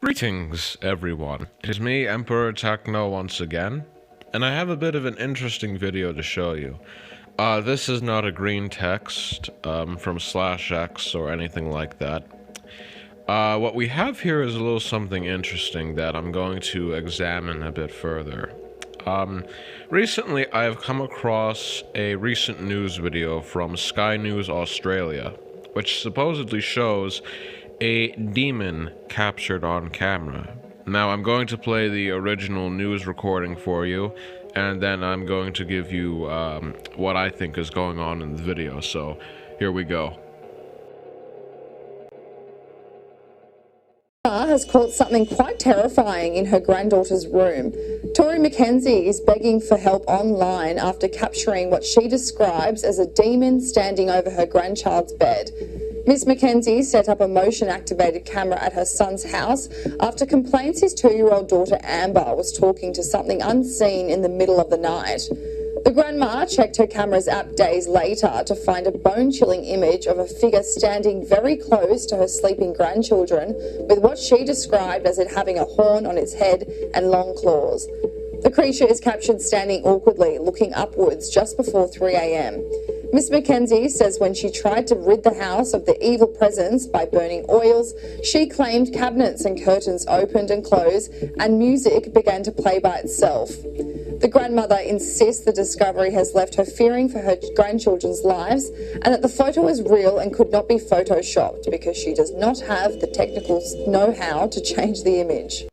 Greetings, everyone. It is me, Emperor Techno, once again, and I have a bit of an interesting video to show you. This is not a green text from /x or anything like that. What we have here is a little something interesting that I'm going to examine a bit further. Recently, I have come across a recent news video from Sky News Australia, which supposedly shows a demon captured on camera. Now, I'm going to play the original news recording for you, and then I'm going to give you what I think is going on in the video, so here we go. Has caught something quite terrifying in her granddaughter's room. Tori Mackenzie is begging for help online after capturing what she describes as a demon standing over her grandchild's bed. Miss Mackenzie set up a motion-activated camera at her son's house after complaints his 2-year-old daughter Amber was talking to something unseen in the middle of the night. The grandma checked her camera's app days later to find a bone-chilling image of a figure standing very close to her sleeping grandchildren with what she described as it having a horn on its head and long claws. The creature is captured standing awkwardly, looking upwards just before 3 a.m. Miss Mackenzie says when she tried to rid the house of the evil presence by burning oils, she claimed cabinets and curtains opened and closed and music began to play by itself. The grandmother insists the discovery has left her fearing for her grandchildren's lives and that the photo is real and could not be photoshopped because she does not have the technical know-how to change the image.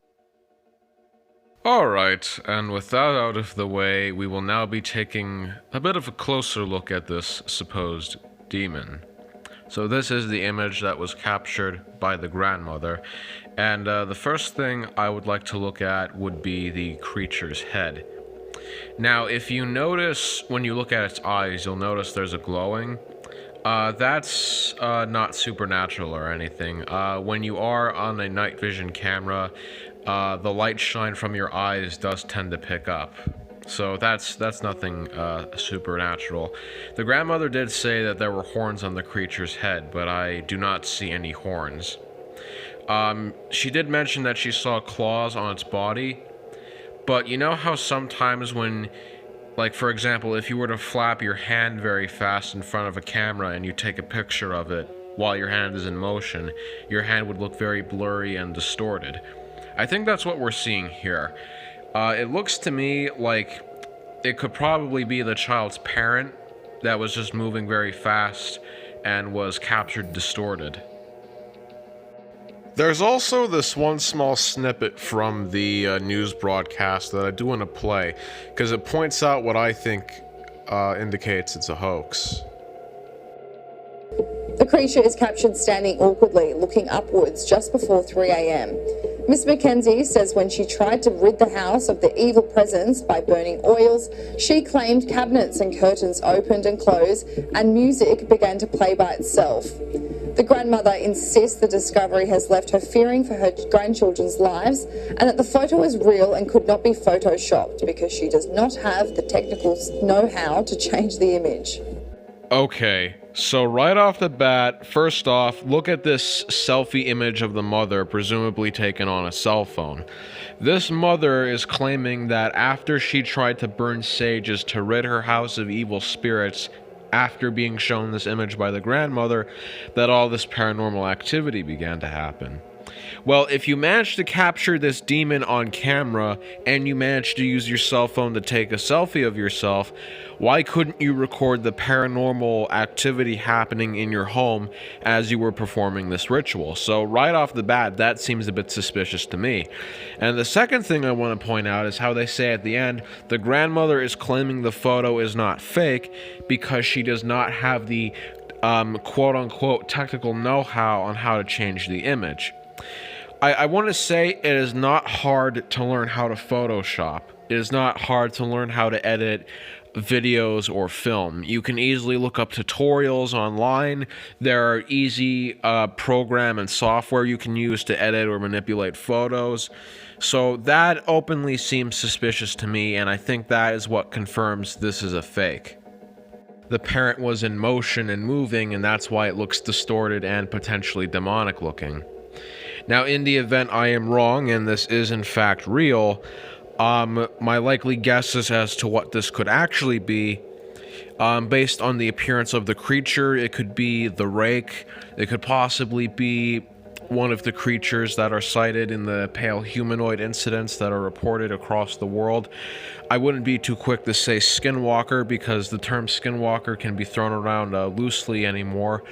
Alright, and with that out of the way, we will now be taking a bit of a closer look at this supposed demon. So this is the image that was captured by the grandmother, and the first thing I would like to look at would be the creature's head. Now, if you notice, when you look at its eyes, you'll notice there's a glowing. That's not supernatural or anything. When you are on a night vision camera, the light shine from your eyes does tend to pick up. So that's nothing supernatural. The grandmother did say that there were horns on the creature's head, but I do not see any horns. She did mention that she saw claws on its body, but you know how sometimes when, like for example, if you were to flap your hand very fast in front of a camera and you take a picture of it while your hand is in motion, your hand would look very blurry and distorted. I think that's what we're seeing here. It looks to me like it could probably be the child's parent that was just moving very fast and was captured distorted. There's also this one small snippet from the news broadcast that I do want to play, because it points out what I think indicates it's a hoax. The creature is captured standing awkwardly, looking upwards just before 3 a.m. Miss Mackenzie says when she tried to rid the house of the evil presence by burning oils, she claimed cabinets and curtains opened and closed and music began to play by itself. The grandmother insists the discovery has left her fearing for her grandchildren's lives and that the photo is real and could not be photoshopped because she does not have the technical know-how to change the image. Okay, so right off the bat, first off, look at this selfie image of the mother, presumably taken on a cell phone. This mother is claiming that after she tried to burn sages to rid her house of evil spirits, after being shown this image by the grandmother, that all this paranormal activity began to happen. Well, if you managed to capture this demon on camera and you managed to use your cell phone to take a selfie of yourself, why couldn't you record the paranormal activity happening in your home as you were performing this ritual? So right off the bat, that seems a bit suspicious to me. And the second thing I want to point out is how they say at the end, the grandmother is claiming the photo is not fake because she does not have the quote-unquote technical know-how on how to change the image. I want to say it is not hard to learn how to Photoshop. It is not hard to learn how to edit videos or film. You can easily look up tutorials online. There are easy program and software you can use to edit or manipulate photos. So that openly seems suspicious to me, and I think that is what confirms this is a fake. The parent was in motion and moving, and that's why it looks distorted and potentially demonic looking. Now, in the event I am wrong and this is in fact real, my likely guesses as to what this could actually be, based on the appearance of the creature, it could be the rake. It could possibly be one of the creatures that are cited in the pale humanoid incidents that are reported across the world. I wouldn't be too quick to say skinwalker because the term skinwalker can be thrown around loosely anymore.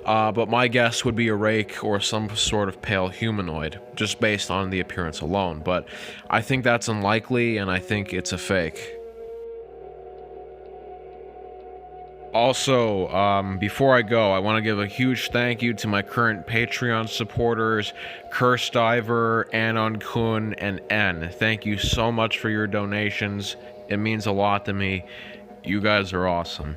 But my guess would be a rake or some sort of pale humanoid, just based on the appearance alone. But I think that's unlikely, and I think it's a fake. Also, before I go, I want to give a huge thank you to my current Patreon supporters, Curse Diver, Anon Kun, and N. Thank you so much for your donations. It means a lot to me. You guys are awesome.